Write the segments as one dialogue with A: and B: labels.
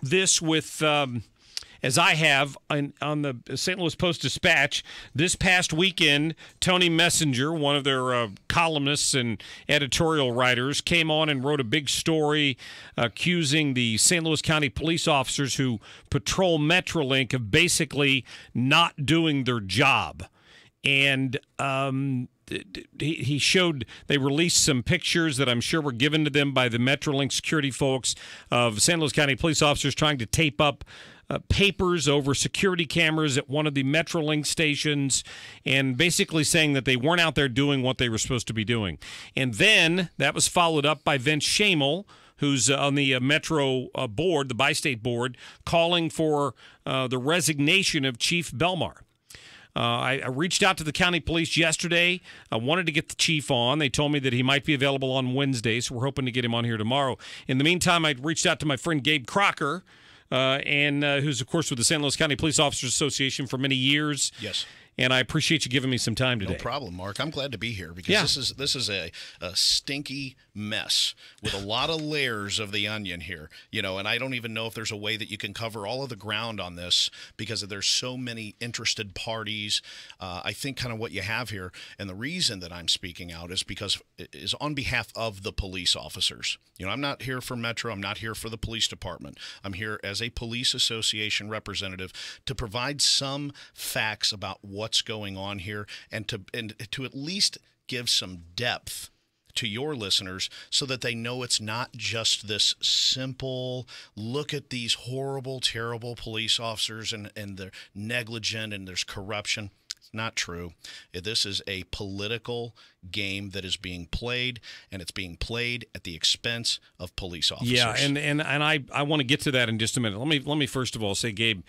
A: This with, as I have on the St. Louis Post-Dispatch, this past weekend, Tony Messenger, one of their columnists and editorial writers, came on and wrote a big story accusing the St. Louis County police officers who patrol Metrolink of basically not doing their job. And he showed, they released some pictures that I'm sure were given to them by the Metrolink security folks of St. Louis County police officers trying to tape up papers over security cameras at one of the Metrolink stations and basically saying that they weren't out there doing what they were supposed to be doing. And then that was followed up by Vince Schamel, who's on the Metro board, the bi-state board, calling for the resignation of Chief Belmar. I reached out to the county police yesterday. I wanted to get the chief on. They told me that he might be available on Wednesday, so we're hoping to get him on here tomorrow. In the meantime, I reached out to my friend Gabe Crocker, and who's, of course, with the St. Louis County Police Officers Association for many years.
B: Yes.
A: And I appreciate you giving me some time today.
B: No problem, Mark. I'm glad to be here because this is a stinky mess with a lot of layers of the onion here. You know, and I don't even know if there's a way that you can cover all of the ground on this because there's so many interested parties. I think kind of what you have here, and the reason that I'm speaking out is because it is on behalf of the police officers. You know, I'm not here for Metro. I'm not here for the police department. I'm here as a police association representative to provide some facts about what's going on here and to at least give some depth to your listeners so that they know it's not just this simple look at these horrible, terrible police officers and they're negligent and there's corruption. It's not true. This is a political game that is being played, and it's being played at the expense of police officers.
A: Yeah, and I want to get to that in just a minute. Let me first of all say, Gabe,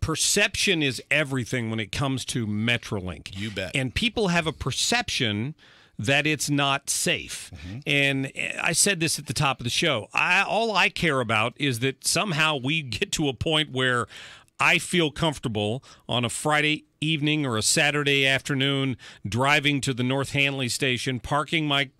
A: perception is everything when it comes to Metrolink.
B: You bet.
A: And people have a perception that it's not safe. Mm-hmm. And I said this at the top of the show. All I care about is that somehow we get to a point where I feel comfortable on a Friday evening or a Saturday afternoon driving to the North Hanley station, parking my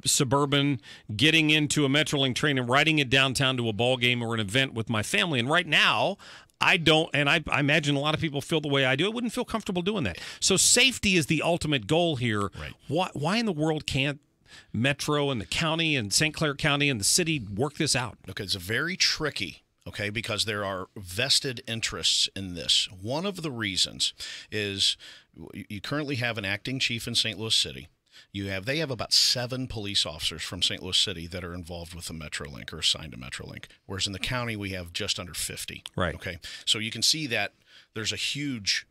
A: Suburban, getting into a Metrolink train and riding it downtown to a ball game or an event with my family. And right now, I don't, and I imagine a lot of people feel the way I do. I wouldn't feel comfortable doing that. So safety is the ultimate goal here.
B: Right.
A: Why in the world can't Metro and the county and St. Clair County and the city work this out?
B: Okay, it's very tricky. Okay, because there are vested interests in this. One of the reasons is you currently have an acting chief in St. Louis City. They have about 7 police officers from St. Louis City that are involved with the Metrolink or assigned to Metrolink, whereas in the county we have just under 50.
A: Right.
B: Okay, so you can see that there's a huge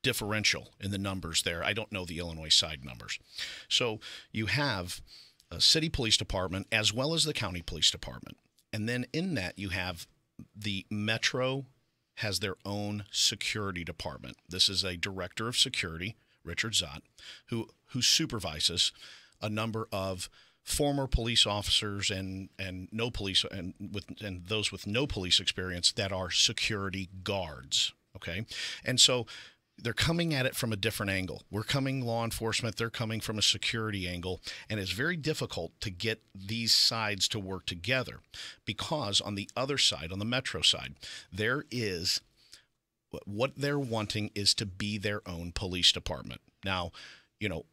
B: differential in the numbers there. I don't know the Illinois side numbers. So you have a city police department as well as the county police department, and then in that you have the Metro has their own security department. This is a director of security, Richard Zott, who supervises a number of former police officers and no police and those with no police experience that are security guards. Okay, and so they're coming at it from a different angle. We're coming law enforcement, they're coming from a security angle, and it's very difficult to get these sides to work together because on the other side, on the Metro side, there is what they're wanting is to be their own police department. Now, you know,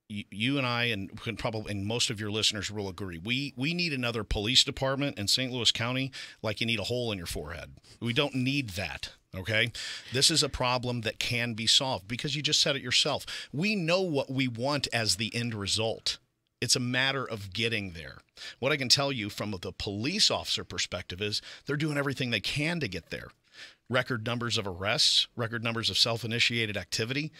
B: you and I and most of your listeners will agree. We need another police department in St. Louis County like you need a hole in your forehead. We don't need that. Okay, this is a problem that can be solved because you just said it yourself. We know what we want as the end result. It's a matter of getting there. What I can tell you from the police officer perspective is they're doing everything they can to get there. Record numbers of arrests, record numbers of self-initiated activity,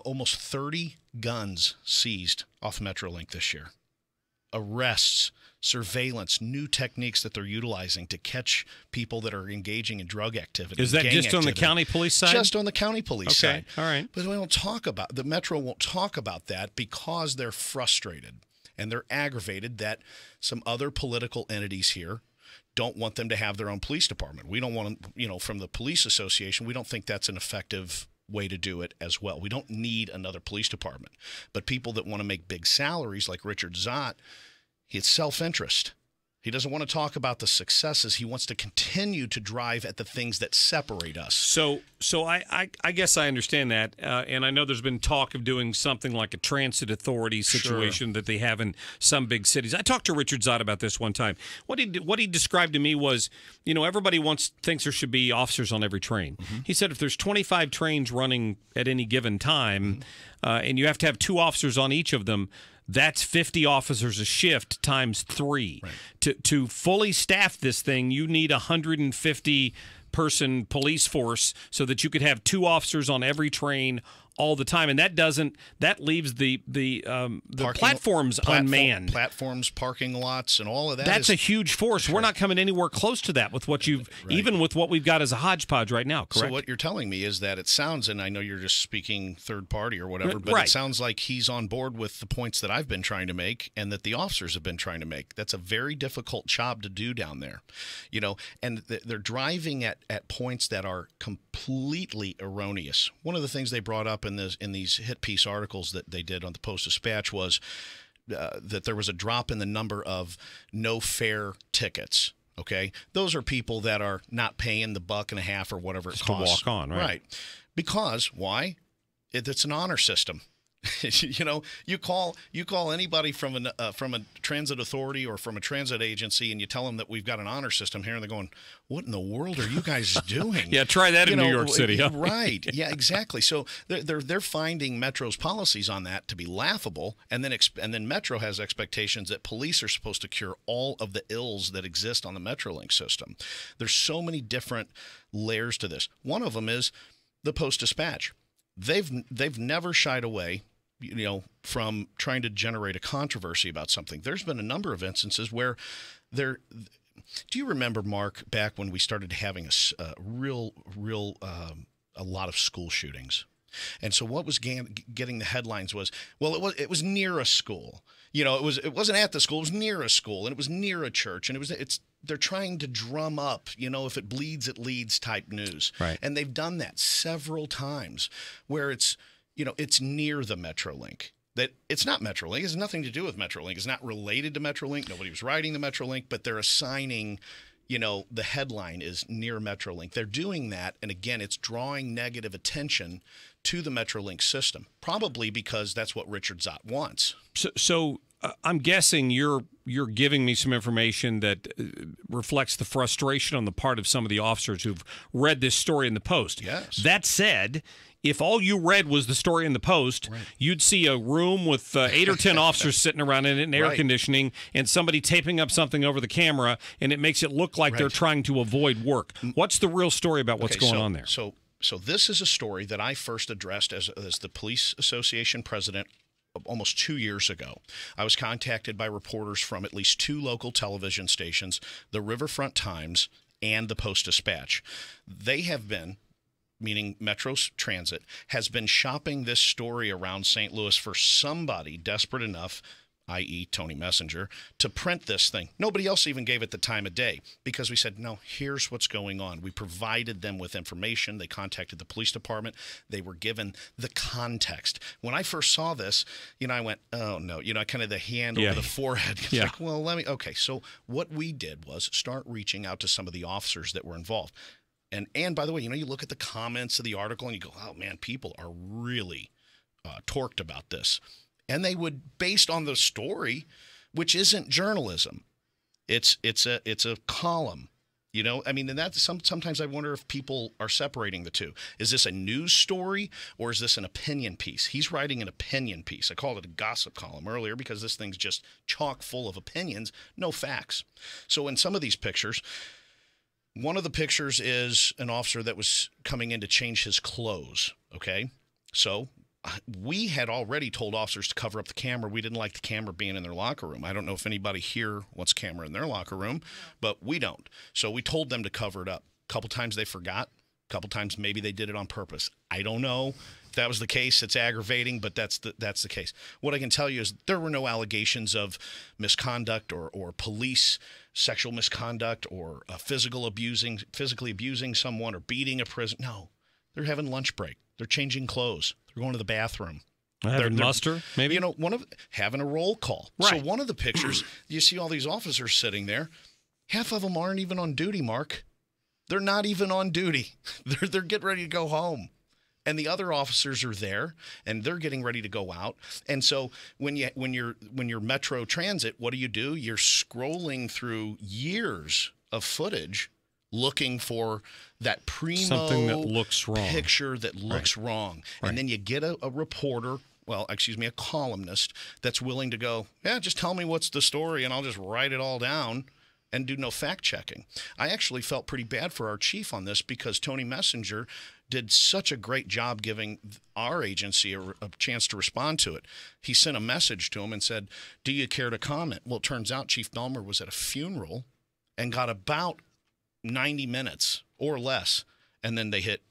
B: almost 30 guns seized off Metrolink this year. Arrests, surveillance, new techniques that they're utilizing to catch people that are engaging in drug activity.
A: Is that just on the county police side?
B: Just on the county police side.
A: Okay, all right.
B: But we don't talk about, the Metro won't talk about that because they're frustrated and they're aggravated that some other political entities here don't want them to have their own police department. We don't want them, you know, from the police association, we don't think that's an effective way to do it as well. We don't need another police department. But people that want to make big salaries like Richard Zott, it's self-interest. He doesn't want to talk about the successes. He wants to continue to drive at the things that separate us.
A: So I guess I understand that, and I know there's been talk of doing something like a transit authority situation that they have in some big cities. I talked to Richard Zott about this one time. What he described to me was, everybody thinks there should be officers on every train. Mm-hmm. He said if there's 25 trains running at any given time, and you have to have 2 officers on each of them, that's 50 officers a shift times 3. Right. To fully staff this thing, you need 150 person police force so that you could have 2 officers on every train all the time, and that leaves the platforms unmanned.
B: Platforms, parking lots, and all of that.
A: That's a huge force. Sure. We're not coming anywhere close to that with what even with what we've got as a hodgepodge right now. Correct.
B: So what you're telling me is that it sounds, and I know you're just speaking third party or whatever, but it sounds like he's on board with the points that I've been trying to make and that the officers have been trying to make. That's a very difficult job to do down there, and they're driving at points that are completely erroneous. One of the things they brought up in these hit piece articles that they did on the Post-Dispatch was that there was a drop in the number of no fare tickets. Okay, those are people that are not paying the $1.50 or whatever it costs
A: to walk on, right?
B: Because why? It's an honor system. You call anybody from a transit authority or from a transit agency, and you tell them that we've got an honor system here, and they're going, "What in the world are you guys doing?"
A: Yeah, try that in New York City, huh?
B: Right? Yeah, exactly. So they're finding Metro's policies on that to be laughable, and then Metro has expectations that police are supposed to cure all of the ills that exist on the MetroLink system. There's so many different layers to this. One of them is the Post-Dispatch. They've never shied away, from trying to generate a controversy about something. There's been a number of instances where do you remember, Mark, back when we started having a lot of school shootings? And so what was getting the headlines was, well, it was near a school. It wasn't at the school, it was near a school, and it was near a church, and they're trying to drum up, if it bleeds, it leads type news.
A: Right.
B: And they've done that several times where it's near the MetroLink. That it's not MetroLink. It has nothing to do with MetroLink. It's not related to MetroLink. Nobody was riding the MetroLink, but they're assigning, the headline is near MetroLink. They're doing that, and again, it's drawing negative attention to the MetroLink system, probably because that's what Richard Zott wants.
A: So I'm guessing you're giving me some information that reflects the frustration on the part of some of the officers who've read this story in the Post.
B: Yes.
A: That said, if all you read was the story in the Post, you'd see a room with 8 or 10 officers sitting around in it and air conditioning and somebody taping up something over the camera, and it makes it look like they're trying to avoid work. What's the real story about what's going on there?
B: So this is a story that I first addressed as the Police Association president almost 2 years ago. I was contacted by reporters from at least 2 local television stations, the Riverfront Times and the Post-Dispatch. They have been, meaning Metro Transit, has been shopping this story around St. Louis for somebody desperate enough, i.e. Tony Messenger, to print this thing. Nobody else even gave it the time of day because we said, no, here's what's going on. We provided them with information. They contacted the police department. They were given the context. When I first saw this, I went, oh, no. Kind of the hand over the forehead. It's like, well, okay. So what we did was start reaching out to some of the officers that were involved. And by the way, you look at the comments of the article and you go, oh, man, people are really torqued about this. And they would, based on the story, which isn't journalism, it's a column, and that's sometimes I wonder if people are separating the two. Is this a news story or is this an opinion piece? He's writing an opinion piece. I called it a gossip column earlier because this thing's just chock full of opinions, no facts. So in some of these pictures, one of the pictures is an officer that was coming in to change his clothes. Okay, so we had already told officers to cover up the camera. We didn't like the camera being in their locker room. I don't know if anybody here wants camera in their locker room, but we don't. So we told them to cover it up. A couple times they forgot. A couple times maybe they did it on purpose. I don't know. If that was the case, it's aggravating, but that's the case. What I can tell you is there were no allegations of misconduct or police sexual misconduct or physically abusing someone or beating a prisoner. No, they're having lunch break. They're changing clothes. They're going to the bathroom.
A: Having muster, maybe?
B: You know, having a roll call.
A: Right.
B: So one of the pictures, you see all these officers sitting there. Half of them aren't even on duty, Mark. They're not even on duty. They're getting ready to go home. And the other officers are there, and they're getting ready to go out. And so when you're Metro Transit, what do? You're scrolling through years of footage looking for that primo
A: something that looks wrong.
B: Picture that looks wrong.
A: Right.
B: And then you get a reporter, a columnist that's willing to go, yeah, just tell me what's the story, and I'll just write it all down and do no fact checking. I actually felt pretty bad for our chief on this because Tony Messenger did such a great job giving our agency a chance to respond to it. He sent a message to him and said, do you care to comment? Well, it turns out Chief Belmer was at a funeral and got about 90 minutes or less, and then they hit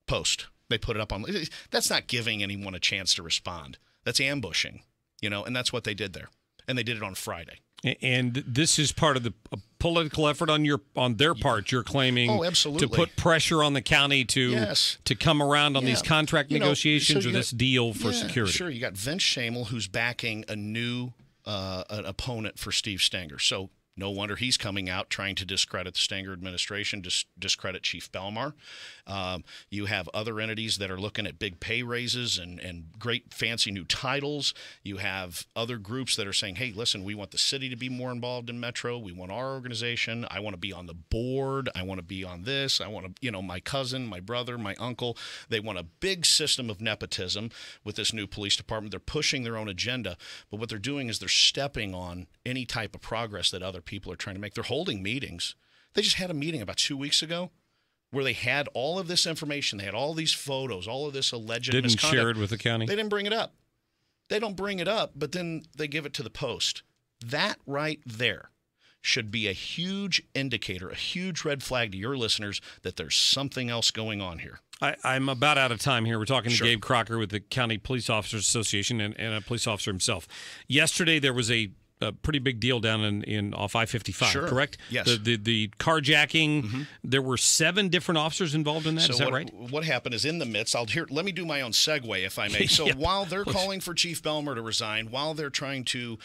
B: post. They put it up on. That's not giving anyone a chance to respond. That's ambushing, and that's what they did there. And they did it on Friday.
A: And this is part of the political effort on their part. You're claiming
B: absolutely.
A: To put pressure on the county to come around on these contract negotiations or this deal for security.
B: Sure, you got Vince Shamel, who's backing a new an opponent for Steve Stenger. So no wonder he's coming out trying to discredit the Stenger administration, discredit Chief Belmar. You have other entities that are looking at big pay raises and great fancy new titles. You have other groups that are saying, hey, listen, we want the city to be more involved in Metro. We want our organization. I want to be on the board. I want to be on this. I want to, my cousin, my brother, my uncle. They want a big system of nepotism with this new police department. They're pushing their own agenda, but what they're doing is they're stepping on any type of progress that other people are trying to make. They're holding meetings. They just had a meeting about 2 weeks ago where they had all of this information. They had all these photos, all of this alleged misconduct.
A: Didn't share it with the county?
B: They didn't bring it up. They don't bring it up, but then they give it to the Post. That right there should be a huge indicator, a huge red flag to your listeners that there's something else going on here.
A: I'm about out of time here. We're talking to Gabe Crocker with the County Police Officers Association and a police officer himself. Yesterday there was a pretty big deal down in off I-55, correct?
B: Yes.
A: The carjacking, there were 7 different officers involved in that, is that right?
B: What happened is in the midst, let me do my own segue, if I may. So while they're calling for Chief Belmer to resign, while they're trying to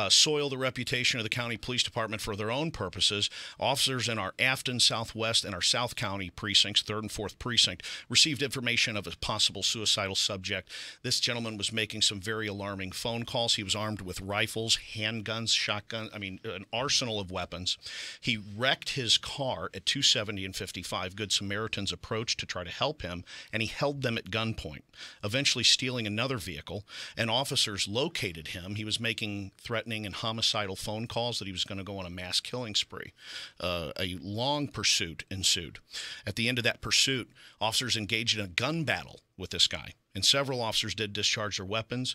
B: soil the reputation of the county police department for their own purposes, officers in our Afton Southwest and our South County precincts, 3rd and 4th precinct, received information of a possible suicidal subject. This gentleman was making some very alarming phone calls. He was armed with rifles, handguns, shotgun, an arsenal of weapons. He wrecked his car at 270 and 55. Good Samaritans approached to try to help him, and he held them at gunpoint, eventually stealing another vehicle, and officers located him. He was making threatening and homicidal phone calls that he was going to go on a mass killing spree. A long pursuit ensued. At the end of that pursuit, officers engaged in a gun battle with this guy. And several officers did discharge their weapons.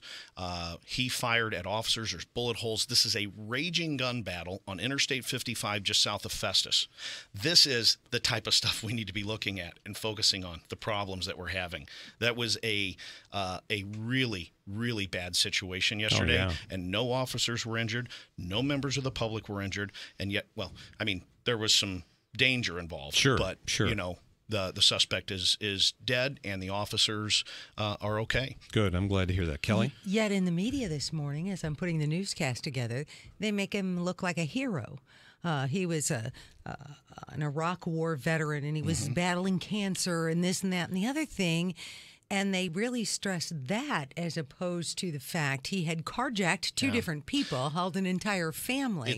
B: He fired at officers. There's bullet holes. This is a raging gun battle on Interstate 55 just south of Festus. This is the type of stuff we need to be looking at and focusing on, the problems that we're having. That was a really, really bad situation yesterday, and no officers were injured. No members of the public were injured. And yet, there was some danger involved.
A: Sure.
B: The suspect is dead, and the officers are okay.
A: Good. I'm glad to hear that. Kelly?
C: Yet in the media this morning, as I'm putting the newscast together, they make him look like a hero. He was an Iraq War veteran, and he was battling cancer and this and that and the other thing. And they really stress that as opposed to the fact he had carjacked 2 different people, held an entire family.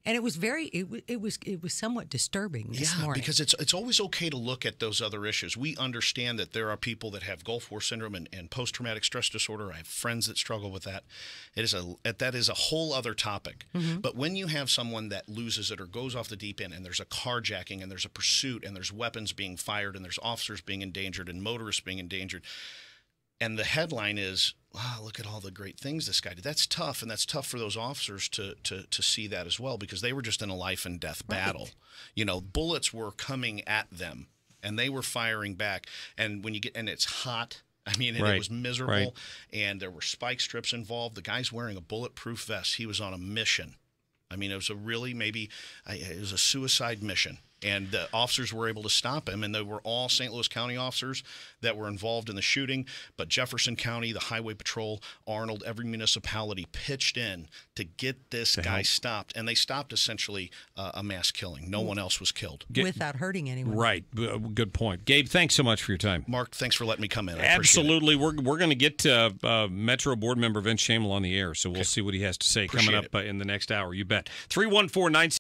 C: And it was it was somewhat disturbing this morning.
B: Because it's always okay to look at those other issues. We understand that there are people that have Gulf War syndrome and post-traumatic stress disorder. I have friends that struggle with that. That is a whole other topic. But when you have someone that loses it or goes off the deep end, and there's a carjacking and there's a pursuit and there's weapons being fired and there's officers being endangered and motorists being endangered, and the headline is, wow, look at all the great things this guy did. That's tough, and that's tough for those officers to see that as well, because they were just in a life and death battle. Bullets were coming at them, and they were firing back. And when you get, and it's hot, it was miserable, and there were spike strips involved. The guy's wearing a bulletproof vest. He was on a mission. It was a really it was a suicide mission. And the officers were able to stop him, and they were all St. Louis County officers that were involved in the shooting. But Jefferson County, the Highway Patrol, Arnold, every municipality pitched in to get this guy stopped. And they stopped essentially a mass killing. No one else was killed.
C: Without hurting anyone.
A: Right. Good point. Gabe, thanks so much for your time.
B: Mark, thanks for letting me come in. I
A: Absolutely. We're going to get Metro board member Vince Shamel on the air, so we'll see what he has to say coming up in the next hour. You bet. 314-9